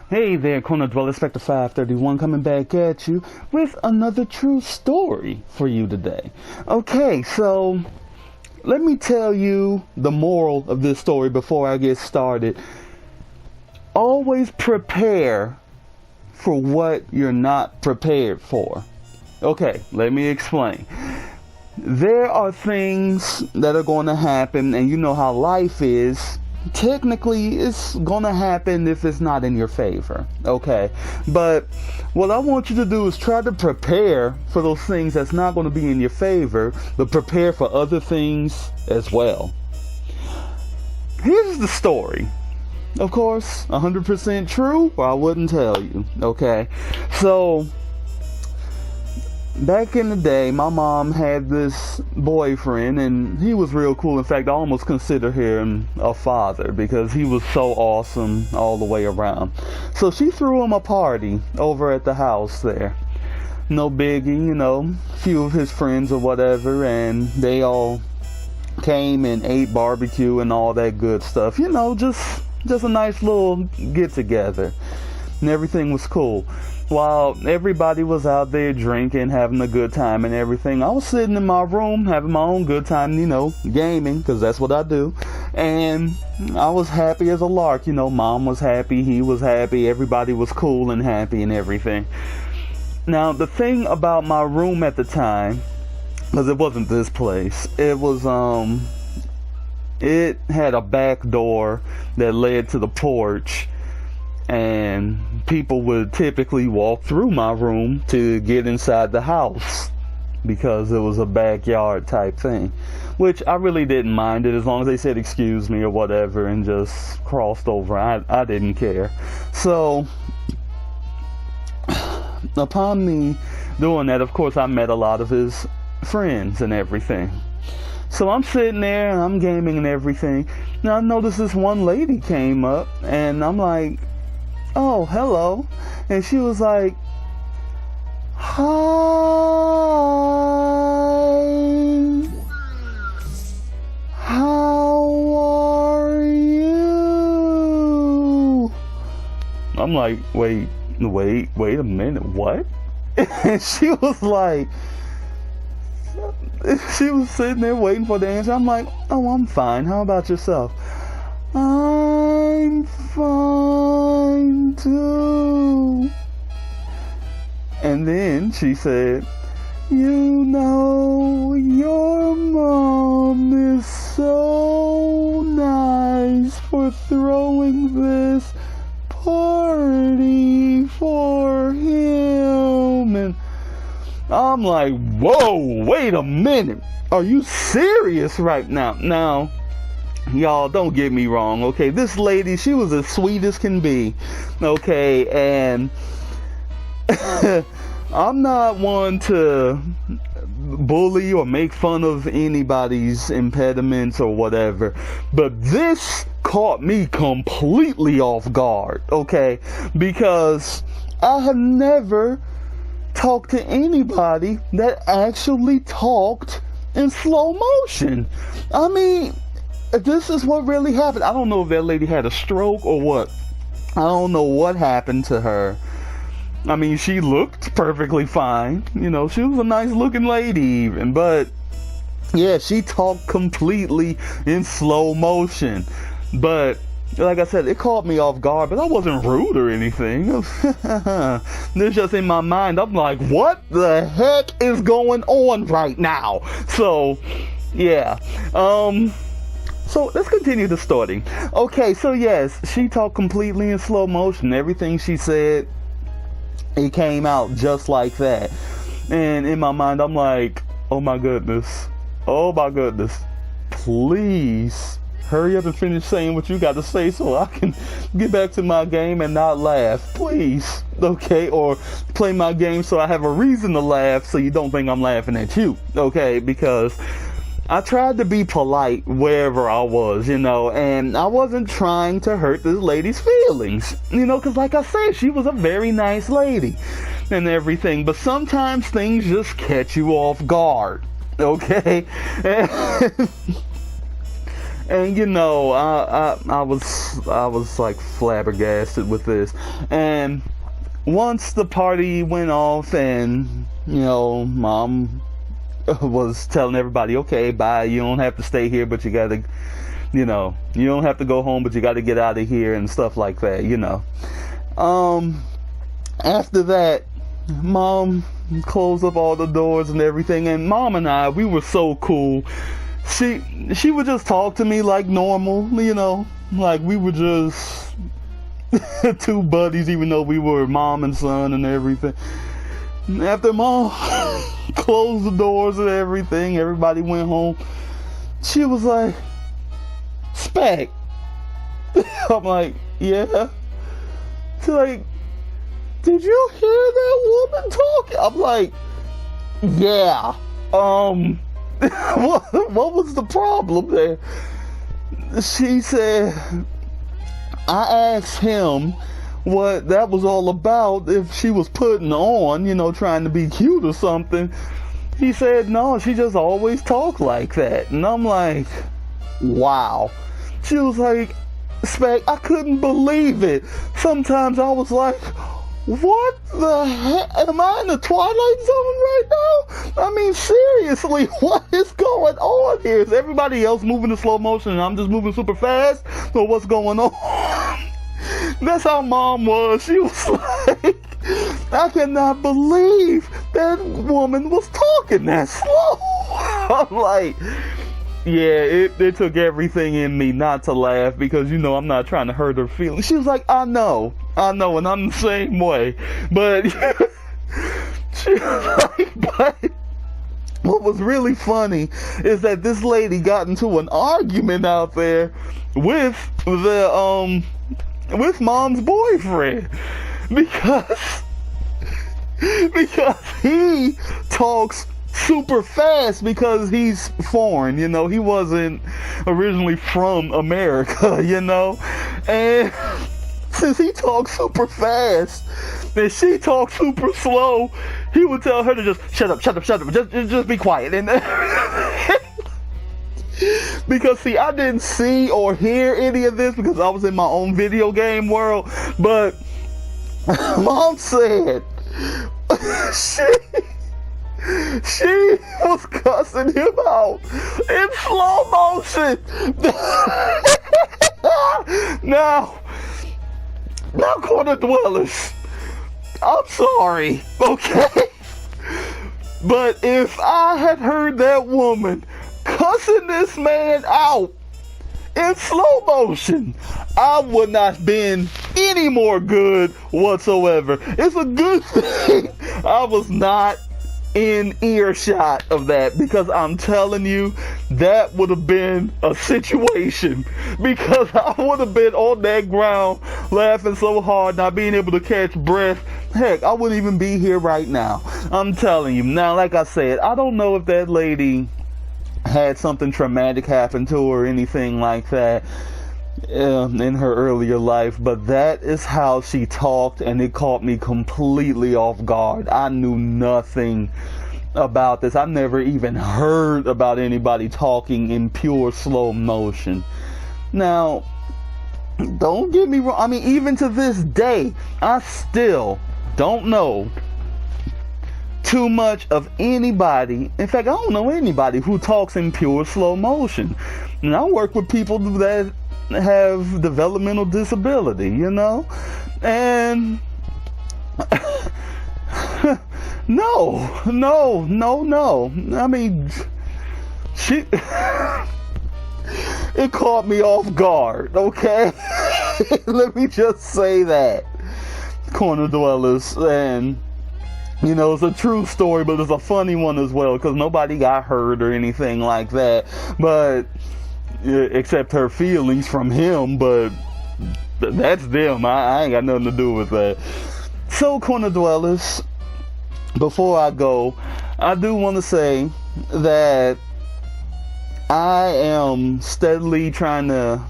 Hey there, Corner Dweller, Spectre 531 coming back at you with another true story for you today. Okay, so let me tell you the moral of this story before I get started. Always prepare for what you're not prepared for. Okay, let me explain. There are things that are going to happen, and you know how life is. Technically, it's gonna happen if it's not in your favor, okay? But what I want you to do is try to prepare for those things that's not going to be in your favor, but prepare for other things as well. Here's the story. Of course, 100% true, or I wouldn't tell you, okay? So, back in the day, my mom had this boyfriend, and he was real cool. In fact, I almost consider him a father because he was so awesome all the way around. So she threw him a party over at the house there. No biggie, you know, a few of his friends or whatever, and they all came and ate barbecue and all that good stuff. You know, just a nice little get-together. And everything was cool. While everybody was out there drinking, having a good time and everything, I was sitting in my room having my own good time, you know, gaming, because that's what I do. And I was happy as a lark, you know, mom was happy, he was happy, everybody was cool and happy and everything. Now, the thing about my room at the time, because it wasn't this place, it was, it had a back door that led to the porch. And people would typically walk through my room to get inside the house because it was a backyard type thing, which I really didn't mind it as long as they said excuse me or whatever and just crossed over. I didn't care. So upon me doing that, of course, I met a lot of his friends and everything. So I'm sitting there and I'm gaming and everything. Now I noticed this one lady came up and I'm like, oh, hello. And she was like, hi. How are you? I'm like, wait a minute, what? And she was like, she was sitting there waiting for the answer. I'm like, oh, I'm fine. How about yourself? I'm fine too. And then she said, you know, your mom is so nice for throwing this party for him. And I'm like, whoa, wait a minute. Are you serious right now? Now, y'all, don't get me wrong, okay? This lady, she was as sweet as can be, okay? And I'm not one to bully or make fun of anybody's impediments or whatever, but this caught me completely off guard, okay? Because I have never talked to anybody that actually talked in slow motion. I mean, this is what really happened. I don't know if that lady had a stroke or what. I don't know what happened to her. I mean, she looked perfectly fine. You know, she was a nice looking lady even. But, yeah, she talked completely in slow motion. But, like I said, it caught me off guard. But I wasn't rude or anything. This just in my mind. I'm like, what the heck is going on right now? So, yeah. So let's continue the story. Okay, so yes, she talked completely in slow motion. Everything she said, it came out just like that. And in my mind, I'm like, oh my goodness. Please hurry up and finish saying what you got to say so I can get back to my game and not laugh. Please. Okay, or play my game so I have a reason to laugh so you don't think I'm laughing at you. Okay, because I tried to be polite wherever I was, and I wasn't trying to hurt this lady's feelings, because like I said, she was a very nice lady and everything, but sometimes things just catch you off guard, okay? And I was like flabbergasted with this. And once the party went off and, Mom was telling everybody, okay, bye, you don't have to stay here, but you gotta, you don't have to go home, but you gotta get out of here and stuff like that, After that, Mom closed up all the doors and everything, and Mom and I, we were so cool. She would just talk to me like normal, like we were just two buddies, even though we were mom and son and everything. After Mom closed the doors and everything, everybody went home. She was like, "Spec." I'm like, "Yeah." She's like, "Did you hear that woman talking?" I'm like, "Yeah." What was the problem there? She said, I asked him what that was all about, if she was putting on, trying to be cute or something. He said, no, she just always talked like that. And I'm like, wow. She was like, Spec, I couldn't believe it. Sometimes I was like, what the heck? Am I in the Twilight Zone right now? I mean, seriously, what is going on here? Is everybody else moving in slow motion and I'm just moving super fast? Or what's going on? That's how Mom was. She was like, I cannot believe that woman was talking that slow. I'm like, yeah, it took everything in me not to laugh because, I'm not trying to hurt her feelings. She was like, I know, and I'm the same way. But she was like, but what was really funny is that this lady got into an argument out there with with Mom's boyfriend because he talks super fast because he's foreign, he wasn't originally from America, and since he talks super fast and she talks super slow, he would tell her to just shut up, just be quiet. And because see, I didn't see or hear any of this because I was in my own video game world, but Mom said she was cussing him out in slow motion. Now, corner dwellers, I'm sorry, okay? But if I had heard that woman cussing this man out in slow motion, I would not have been any more good whatsoever. It's a good thing I was not in earshot of that, because I'm telling you, that would have been a situation, because I would have been on that ground laughing so hard, not being able to catch breath. Heck, I wouldn't even be here right now. I'm telling you. Now, like I said, I don't know if that lady had something traumatic happen to her or anything like that in her earlier life, but that is how she talked, and it caught me completely off guard. I knew nothing about this. I never even heard about anybody talking in pure slow motion. Now, don't get me wrong, I mean, even to this day, I still don't know too much of anybody. In fact, I don't know anybody who talks in pure slow motion. And I work with people that have developmental disability, and no. I mean, it caught me off guard, okay? Let me just say that, corner dwellers. And it's a true story, but it's a funny one as well, because nobody got hurt or anything like that, but except her feelings from him, but that's them. I ain't got nothing to do with that. So, corner dwellers, before I go, I do want to say that I am steadily trying to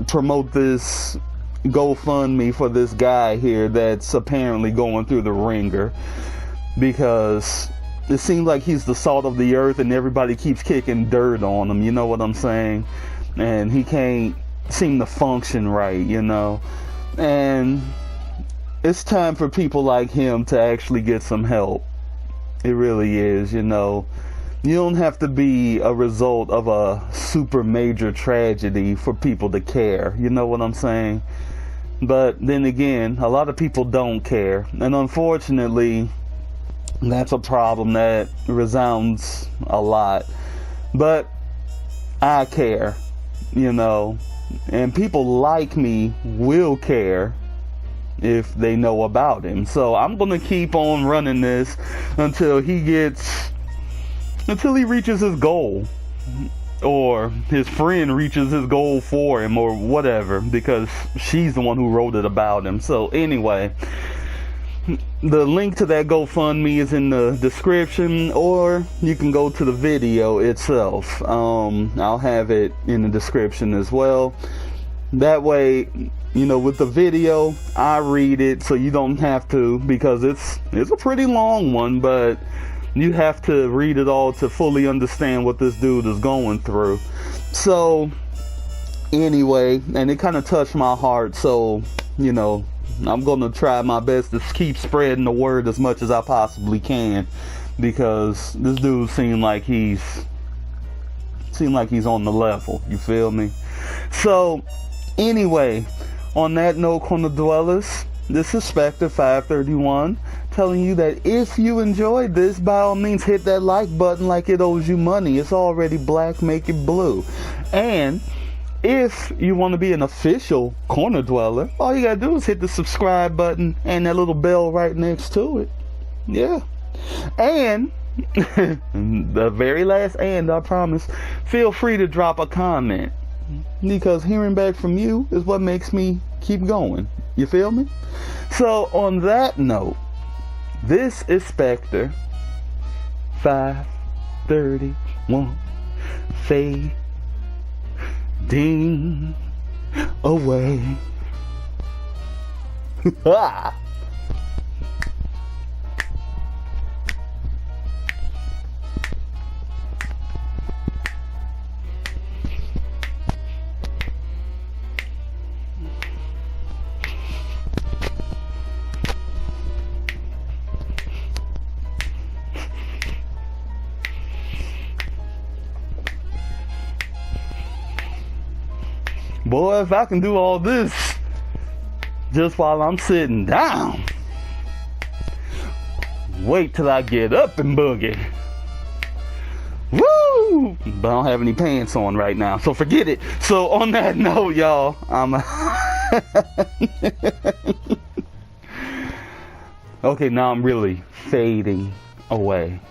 promote this GoFundMe for this guy here that's apparently going through the ringer, because it seems like he's the salt of the earth and everybody keeps kicking dirt on him, you know what I'm saying? And he can't seem to function right, you know? And it's time for people like him to actually get some help. It really is, you know? You don't have to be a result of a super major tragedy for people to care, you know what I'm saying? But then again, a lot of people don't care, and unfortunately, that's a problem that resounds a lot. But I care, you know, and people like me will care if they know about him. So I'm gonna keep on running this until he reaches his goal, or his friend reaches his goal for him, or whatever, because she's the one who wrote it about him. So anyway, the link to that GoFundMe is in the description, or you can go to the video itself. I'll have it in the description as well. That way, you know, with the video, I read it, so you don't have to, because it's a pretty long one, but you have to read it all to fully understand what this dude is going through. So anyway, and it kind of touched my heart, so, you know, I'm gonna try my best to keep spreading the word as much as I possibly can, because this dude seemed like he's on the level, you feel me? So anyway, on that note, Corner Dwellers, this is Spectre 531 telling you that if you enjoyed this, by all means hit that like button like it owes you money. It's already black, make it blue. And if you want to be an official Corner Dweller, all you gotta do is hit the subscribe button and that little bell right next to it. Yeah. And the very last and, I promise, feel free to drop a comment, because hearing back from you is what makes me keep going. You feel me? So on that note, this is Spectre 531 fading away. Boy, if I can do all this just while I'm sitting down, wait till I get up and boogie. Woo! But I don't have any pants on right now, so forget it. So on that note, y'all, okay, now I'm really fading away.